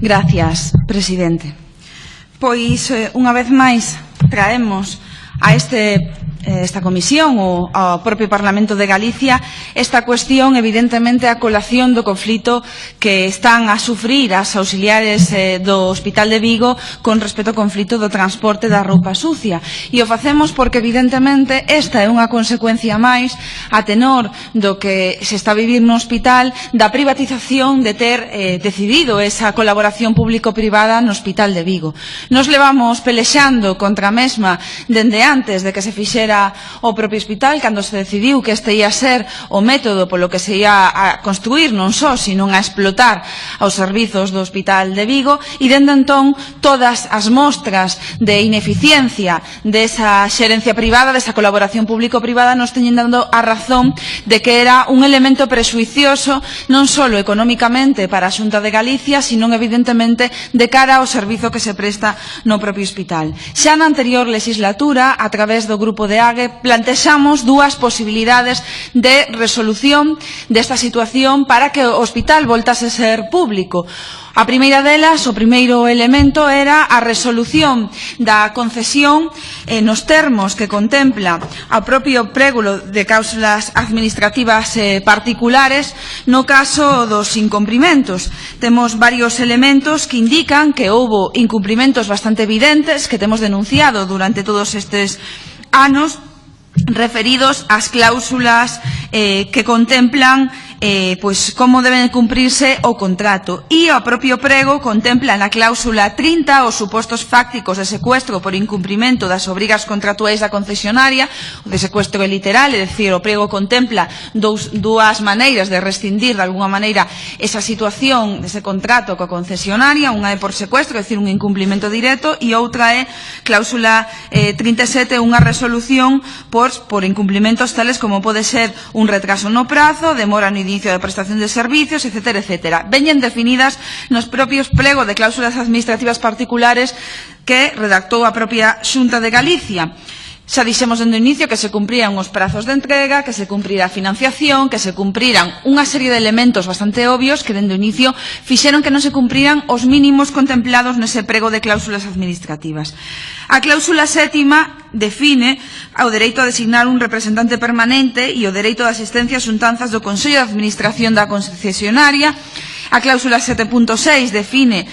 Gracias, presidente. Pois, unha vez máis, traemos a esta comisión ou ao propio Parlamento de Galicia esta cuestión, evidentemente, a colación do conflito que están a sufrir as auxiliares do Hospital de Vigo con respecto ao conflito do transporte da roupa sucia. E o facemos porque, evidentemente, esta é unha consecuencia máis a tenor do que se está a vivir no hospital, da privatización de ter decidido esa colaboración público-privada no Hospital de Vigo. Nos levamos pelexando contra a mesma dende antes de que se fixera o propio hospital, cando se decidiu que este ia ser o método polo que se ia a construir non só, sino a explotar aos servizos do Hospital de Vigo, e dende entón todas as mostras de ineficiencia desa xerencia privada, desa colaboración público-privada, nos teñen dando a razón de que era un elemento prexuicioso non só económicamente para a Xunta de Galicia, sino evidentemente de cara ao servizo que se presta no propio hospital. Xa na anterior legislatura, a través do grupo de AGE, plantexamos dúas posibilidades de resolución desta situación para que o hospital voltase a ser público. A primeira delas, o primeiro elemento, era a resolución da concesión nos termos que contempla o propio prégulo de cláusulas administrativas particulares no caso dos incumprimentos. Temos varios elementos que indican que houbo incumprimentos bastante evidentes que temos denunciado durante todos estes anos referidos ás cláusulas que contemplan como deben cumprirse o contrato. E o propio prego contempla na cláusula 30 os supostos fácticos de secuestro por incumprimento das obrigas contratuais da concesionaria. O de secuestro é literal, é dicir, o prego contempla dúas maneiras de rescindir de alguna maneira esa situación, ese contrato coa concesionaria. Unha é por secuestro, é dicir, un incumprimento directo, e outra é cláusula 37, unha resolución por incumplimentos tales como pode ser un retraso no prazo, demora no inicio de prestación de servicios, etcétera, etcétera. Veñen definidas nos propios plegos de cláusulas administrativas particulares que redactou a propia Xunta de Galicia. Xa dixemos dende o inicio que se cumprían os prazos de entrega, que se cumprirá a financiación, que se cumpriran unha serie de elementos bastante obvios que dende o inicio fixeron que non se cumpriran os mínimos contemplados nese prego de cláusulas administrativas. A cláusula 7ª define o dereito a designar un representante permanente e o dereito de asistencia ás xuntanzas do Consello de Administración da concesionaria. A cláusula 7.6 define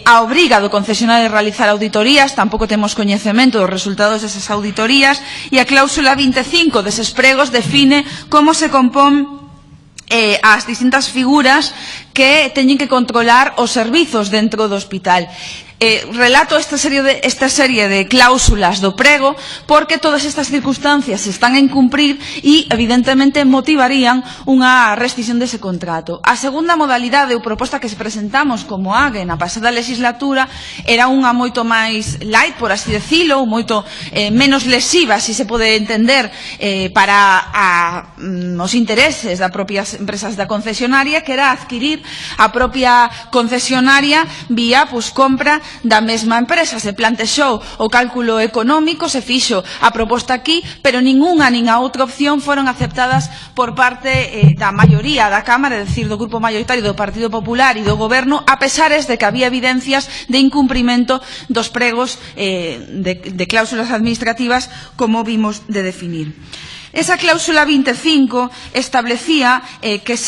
a obriga do concesionario de realizar auditorías, tampouco temos coñecemento dos resultados desas auditorías, e a cláusula 25 deses pregos define como se compón as distintas figuras que teñen que controlar os servizos dentro do hospital. Relato esta serie de cláusulas do prego porque todas estas circunstancias se están a incumprir e, evidentemente, motivarían unha rescisión dese contrato. A segunda modalidade ou proposta que se presentamos como AGE na pasada legislatura era unha moito máis light, por así decilo, moito menos lesiva, se se pode entender, para os intereses das propias empresas da concesionaria, que era adquirir a propia concesionaria vía compra da mesma empresa. Se plantexou o cálculo económico, se fixo a proposta aquí, pero ningunha nin a outra opción foron aceptadas por parte da maioría da Cámara, é dicir, do grupo maioritario do Partido Popular e do Goberno, a pesares de que había evidencias de incumprimento dos pregos de cláusulas administrativas, como vimos de definir. Esa cláusula 25 establecía que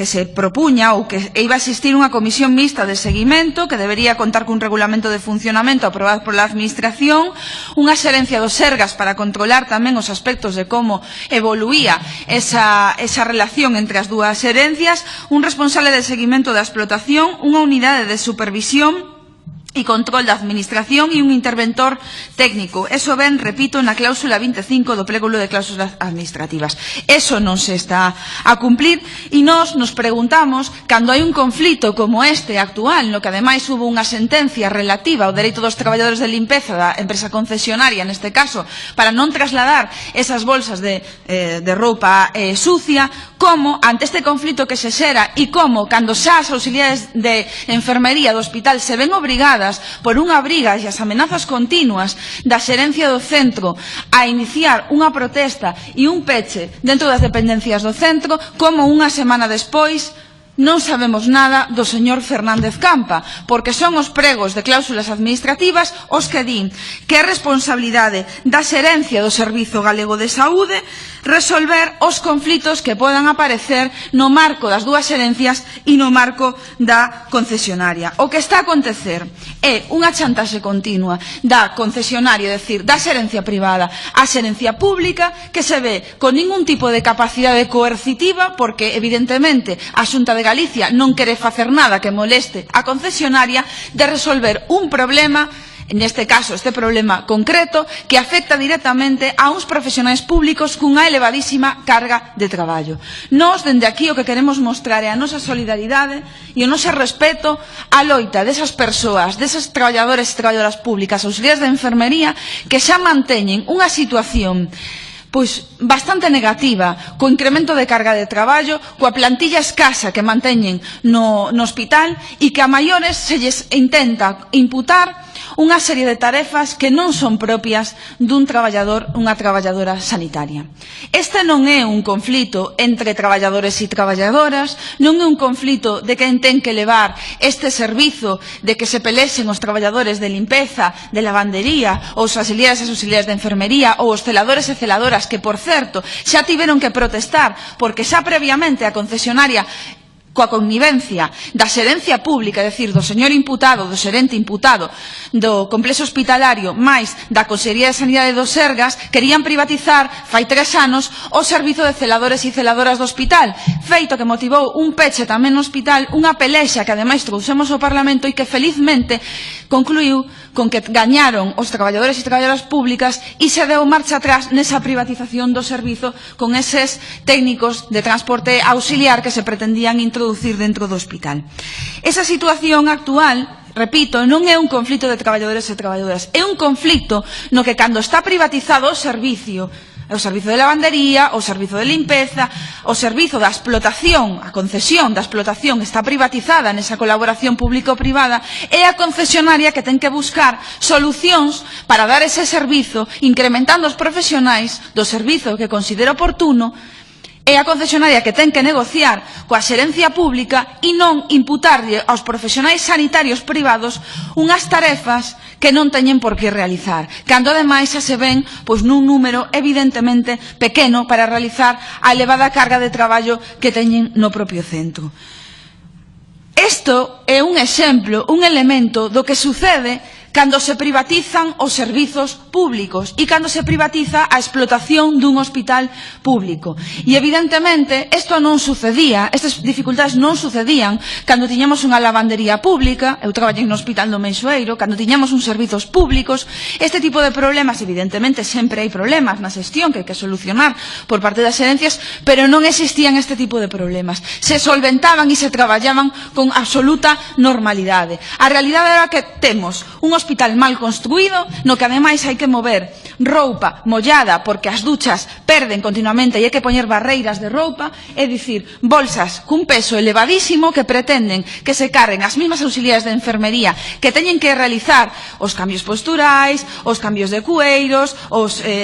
se propuña ou que iba a existir unha comisión mixta de seguimento que debería contar cun regulamento de funcionamento aprobado pola Administración, unha xerencia dos Sergas para controlar tamén os aspectos de como evoluía esa relación entre as dúas xerencias, un responsable de seguimento da explotación, unha unidade de supervisión e control da administración e un interventor técnico. Eso ven, repito, na cláusula 25 do prégulo de cláusulas administrativas. Eso non se está a cumplir e nos preguntamos, cando hai un conflito como este actual, no que ademais hubo unha sentencia relativa ao dereito dos traballadores de limpeza da empresa concesionaria, neste caso, para non trasladar esas bolsas de roupa sucia, como ante este conflito que se xera e como cando xa as auxiliares de enfermería do hospital se ven obrigadas por unha obriga e as amenazas continuas da xerencia do centro a iniciar unha protesta e un peche dentro das dependencias do centro, como unha semana despois non sabemos nada do señor Fernández Campa, porque son os pregos de cláusulas administrativas os que din que é responsabilidade da xerencia do Servizo Galego de Saúde resolver os conflitos que podan aparecer no marco das dúas xerencias e no marco da concesionaria. O que está a acontecer é unha chantaxe continua da concesionaria, é dicir, da xerencia privada á xerencia pública, que se ve con ningún tipo de capacidade coercitiva, porque evidentemente a Xunta de Galicia non quere facer nada que moleste a concesionaria, de resolver un problema, neste caso este problema concreto, que afecta directamente a uns profesionais públicos cunha elevadísima carga de traballo. Nós, dende aquí, o que queremos mostrar é a nosa solidaridade e o noso respeto á loita desas persoas, desas traballadores e traballadoras públicas, auxiliares de enfermería, que xa manteñen unha situación pois bastante negativa, co incremento de carga de traballo, coa plantilla escasa que manteñen no hospital e que a maiores se lles intenta imputar unha serie de tarefas que non son propias dun traballador, unha traballadora sanitaria. Este non é un conflito entre traballadores e traballadoras, non é un conflito de quen ten que levar este servizo, de que se pelexen os traballadores de limpeza, de lavandería, ou os auxiliares e auxiliares de enfermería, ou os celadores e celadoras, que, por certo, xa tiveron que protestar porque xa previamente a concesionaria, coa connivencia da xerencia pública, é dicir, do señor imputado, do xerente imputado do complexo hospitalario, máis da Consellería de Sanidade do Sergas, querían privatizar fai 3 anos o servizo de celadores e celadoras do hospital, feito que motivou un peche tamén no hospital, unha pelexa que ademais trouxemos ao Parlamento e que felizmente concluiu con que gañaron os traballadores e traballadoras públicas e se deu marcha atrás nesa privatización do servizo con eses técnicos de transporte auxiliar que se pretendían introducir dentro do hospital. Esa situación actual, repito, non é un conflito de traballadores e traballadoras, é un conflito no que cando está privatizado o servizo de lavandería, o servizo de limpeza, o servizo da explotación, a concesión da explotación está privatizada nesa colaboración público-privada, é a concesionaria que ten que buscar solucións para dar ese servizo, incrementando os profesionais do servizo que considera oportuno. É a concesionaria que ten que negociar coa xerencia pública e non imputarlle aos profesionais sanitarios privados unhas tarefas que non teñen por que realizar, cando ademais xa se ven pois nun número evidentemente pequeno para realizar a elevada carga de traballo que teñen no propio centro. Isto é un exemplo, un elemento do que sucede cando se privatizan os servizos públicos e cando se privatiza a explotación dun hospital público. E evidentemente isto non sucedía, estas dificultades non sucedían cando tiñamos unha lavandería pública, eu traballei no hospital do Meixoeiro, cando tiñamos uns servizos públicos. Este tipo de problemas, evidentemente, sempre hai problemas na xestión que hai que solucionar por parte das xerencias, pero non existían este tipo de problemas. Se solventaban e se traballaban con absoluta normalidade. A realidade era que temos un hospital mal construído, no que ademais hai que mover roupa mollada porque as duchas perden continuamente e hai que poñer barreiras de roupa, é dicir, bolsas cun peso elevadísimo que pretenden que se carguen as mesmas auxiliares de enfermería que teñen que realizar os cambios posturais, os cambios de cueiros,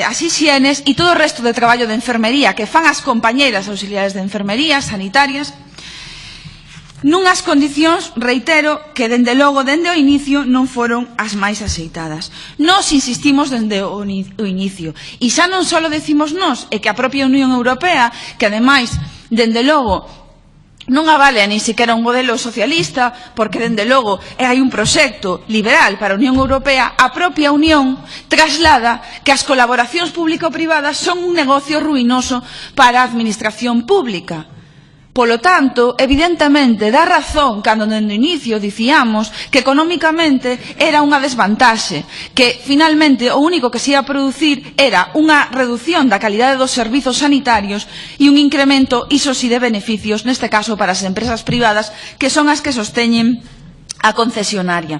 as hixienes e todo o resto de traballo de enfermería que fan as compañeiras auxiliares de enfermería sanitarias, nunhas condicións, reitero, que dende logo, dende o inicio, non foron as máis axeitadas. Nós insistimos dende o inicio. E xa non só decimos nós, é que a propia Unión Europea, que ademais, dende logo, non avale nin sequera un modelo socialista, porque dende logo hai un proxecto liberal para a Unión Europea, a propia Unión traslada que as colaboracións público-privadas son un negocio ruinoso para a administración pública. Polo tanto, evidentemente, dá razón cando no inicio dicíamos que económicamente era unha desvantaxe, que finalmente o único que se ia producir era unha reducción da calidade dos servizos sanitarios e un incremento, iso sí, de beneficios, neste caso para as empresas privadas, que son as que sosteñen a concesionaria.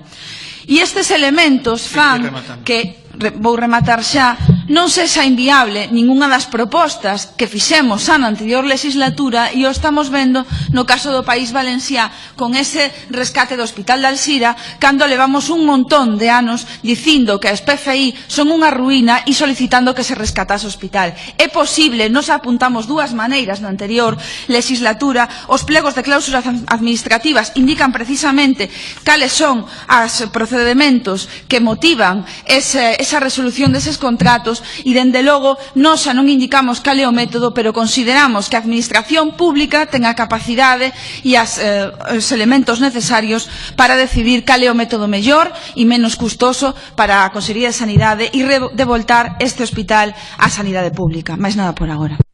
E estes elementos fan que, vou rematar xa, non sexa inviable ningunha das propostas que fixemos xa na anterior legislatura e o estamos vendo no caso do País Valenciá con ese rescate do Hospital de Alzira, cando levamos un montón de anos dicindo que as PFI son unha ruína e solicitando que se rescatase o hospital. É posible, nos apuntamos dúas maneiras na anterior legislatura, os plegos de cláusulas administrativas indican precisamente cales son os procedementos que motivan esa resolución deses contratos e, dende logo, nós xa non indicamos cal é o método, pero consideramos que a Administración Pública ten a capacidade e os elementos necesarios para decidir cal é o método mellor e menos custoso para a Consellería de Sanidade e devoltar este hospital á sanidade pública. Máis nada por agora.